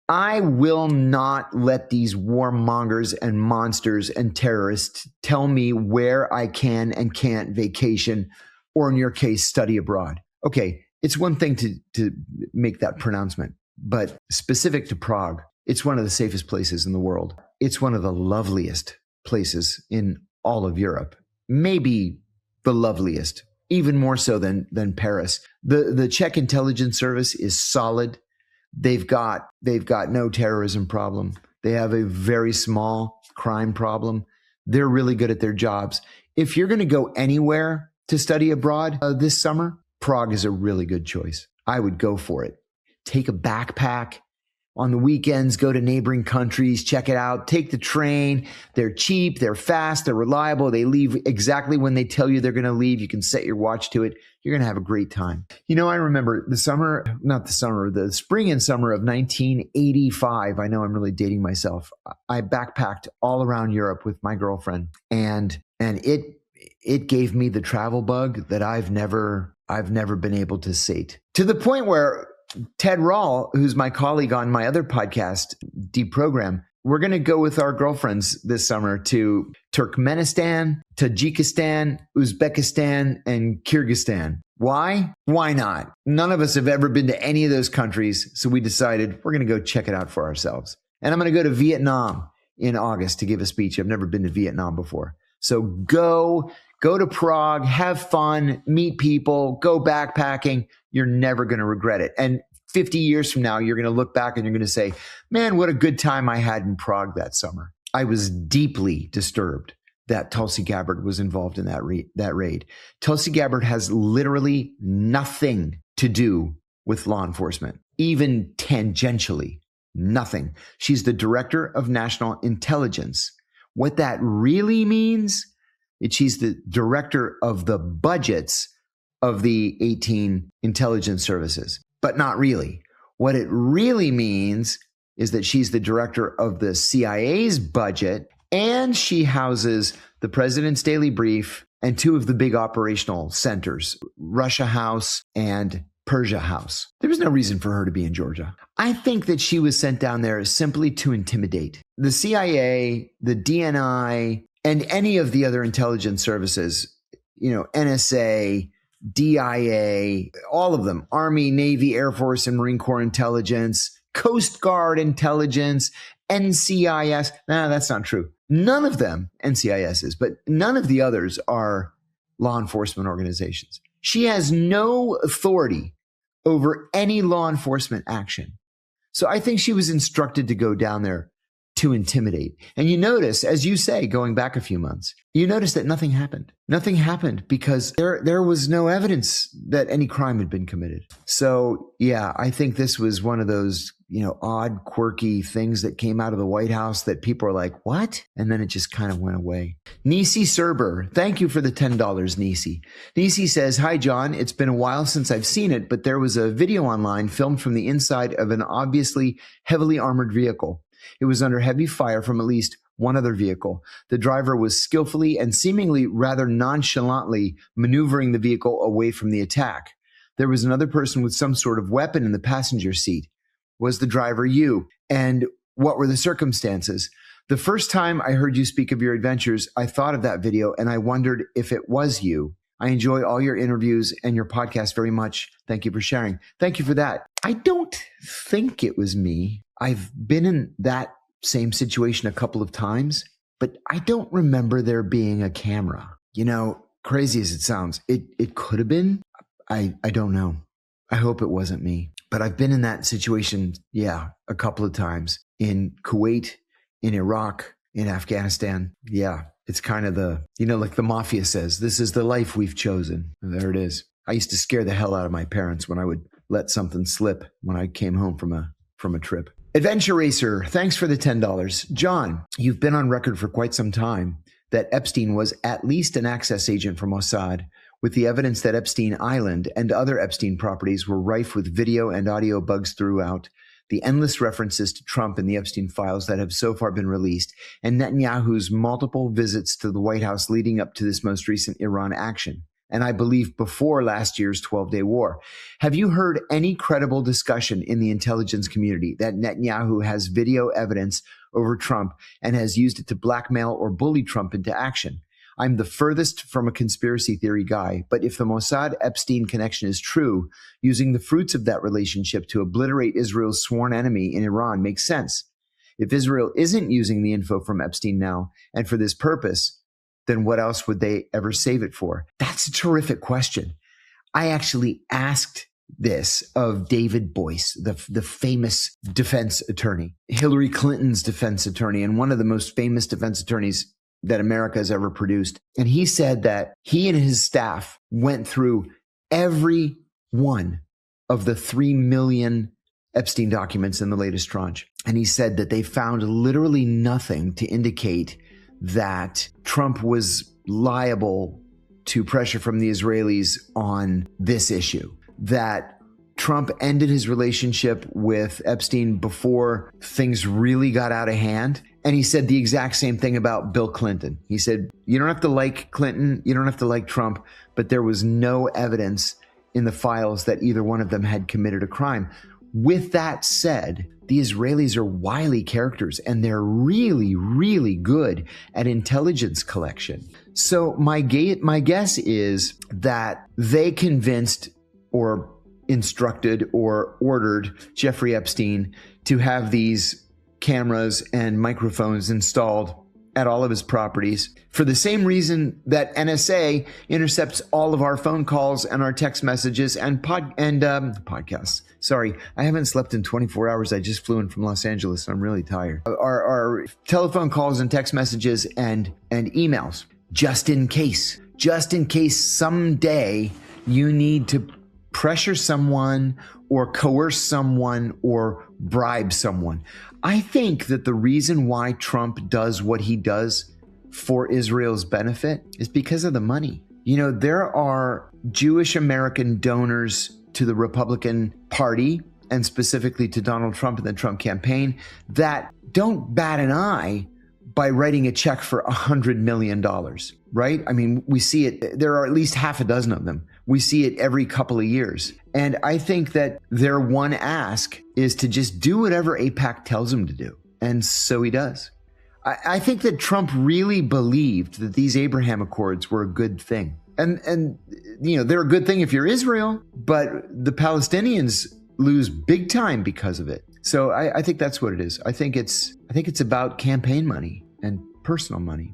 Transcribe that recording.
I will not let these warmongers and monsters and terrorists tell me where I can and can't vacation, or in your case, study abroad. Okay, it's one thing to make that pronouncement, but specific to Prague, it's one of the safest places in the world. It's one of the loveliest places in all of Europe, maybe the loveliest, even more so than Paris. The Czech intelligence service is solid. They've got no terrorism problem. They have a very small crime problem. They're really good at their jobs. If you're going to go anywhere to study abroad this summer, Prague is a really good choice. I would go for it. Take a backpack. On the weekends, go to neighboring countries, check it out, take the train. They're cheap, they're fast, they're reliable. They leave exactly when they tell you they're going to leave. You can set your watch to it. You're going to have a great time. You know, I remember the spring and summer of 1985. I know I'm really dating myself. I backpacked all around Europe with my girlfriend, and it gave me the travel bug that I've never been able to sate, to the point where Ted Rall, who's my colleague on my other podcast, Deprogram, we're going to go with our girlfriends this summer to Turkmenistan, Tajikistan, Uzbekistan, and Kyrgyzstan. Why? Why not? None of us have ever been to any of those countries, so we decided we're going to go check it out for ourselves. And I'm going to go to Vietnam in August to give a speech. I've never been to Vietnam before. So go to Prague, have fun, meet people, go backpacking. You're never going to regret it. And 50 years from now, you're going to look back and you're going to say, man, what a good time I had in Prague that summer. I was deeply disturbed that Tulsi Gabbard was involved in that raid. Tulsi Gabbard has literally nothing to do with law enforcement, even tangentially, nothing. She's the director of national intelligence. What that really means, she's the director of the budgets of the 18 intelligence services, but not really. What it really means is that she's the director of the CIA's budget, and she houses the President's Daily Brief and two of the big operational centers, Russia House and Persia House. There was no reason for her to be in Georgia. I think that she was sent down there simply to intimidate. The CIA, the DNI, and any of the other intelligence services, NSA, DIA, all of them, Army, Navy, Air Force, and Marine Corps intelligence, Coast Guard intelligence, NCIS. No, that's not true. None of them, NCIS is, but none of the others are law enforcement organizations. She has no authority over any law enforcement action. So I think she was instructed to go down there to intimidate. And you notice, as you say, going back a few months, you notice that nothing happened. Nothing happened because there was no evidence that any crime had been committed. So yeah, I think this was one of those, odd, quirky things that came out of the White House that people are like, what? And then it just kind of went away. Nisi Serber, thank you for the $10, Nisi. Nisi says, hi, John. It's been a while since I've seen it, but there was a video online filmed from the inside of an obviously heavily armored vehicle. It was under heavy fire from at least one other vehicle. The driver was skillfully and seemingly rather nonchalantly maneuvering the vehicle away from the attack. There was another person with some sort of weapon in the passenger seat. Was the driver you? And what were the circumstances? The first time I heard you speak of your adventures, I thought of that video and I wondered if it was you. I enjoy all your interviews and your podcast very much. Thank you for sharing. Thank you for that. I don't think it was me. I've been in that same situation a couple of times, but I don't remember there being a camera. Crazy as it sounds, it could have been. I don't know. I hope it wasn't me. But I've been in that situation, a couple of times in Kuwait, in Iraq, in Afghanistan. Yeah, it's kind of like the mafia says, this is the life we've chosen. And there it is. I used to scare the hell out of my parents when I would let something slip when I came home from a trip. Adventure Racer, thanks for the $10. John, you've been on record for quite some time that Epstein was at least an access agent for Mossad, with the evidence that Epstein Island and other Epstein properties were rife with video and audio bugs throughout, the endless references to Trump in the Epstein files that have so far been released, and Netanyahu's multiple visits to the White House leading up to this most recent Iran action. and I believe before last year's 12-day war. Have you heard any credible discussion in the intelligence community that Netanyahu has video evidence over Trump and has used it to blackmail or bully Trump into action? I'm the furthest from a conspiracy theory guy, but if the Mossad-Epstein connection is true, using the fruits of that relationship to obliterate Israel's sworn enemy in Iran makes sense. If Israel isn't using the info from Epstein now, and for this purpose, then what else would they ever save it for? That's a terrific question. I actually asked this of David Boyce, the famous defense attorney, Hillary Clinton's defense attorney, and one of the most famous defense attorneys that America has ever produced. And he said that he and his staff went through every one of the 3 million Epstein documents in the latest tranche. And he said that they found literally nothing to indicate that Trump was liable to pressure from the Israelis on this issue, that Trump ended his relationship with Epstein before things really got out of hand. And he said the exact same thing about Bill Clinton. He said, you don't have to like Clinton, you don't have to like Trump, but there was no evidence in the files that either one of them had committed a crime. With that said, the Israelis are wily characters and they're really, really good at intelligence collection. So my guess is that they convinced or instructed or ordered Jeffrey Epstein to have these cameras and microphones installed at all of his properties for the same reason that NSA intercepts all of our phone calls and our text messages and podcasts. Sorry, I haven't slept in 24 hours. I just flew in from Los Angeles, so I'm really tired. Our telephone calls and text messages and emails, just in case someday you need to pressure someone or coerce someone or bribe someone. I think that the reason why Trump does what he does for Israel's benefit is because of the money. You know, there are Jewish American donors to the Republican Party and specifically to Donald Trump and the Trump campaign that don't bat an eye by writing a check for $100 million, right? I mean, we see it. There are at least half a dozen of them. We see it every couple of years. And I think that their one ask is to just do whatever AIPAC tells him to do. And so he does. I think that Trump really believed that these Abraham Accords were a good thing. And you know, they're a good thing if you're Israel, but the Palestinians lose big time because of it. So I think that's what it is. I think it's about campaign money and personal money.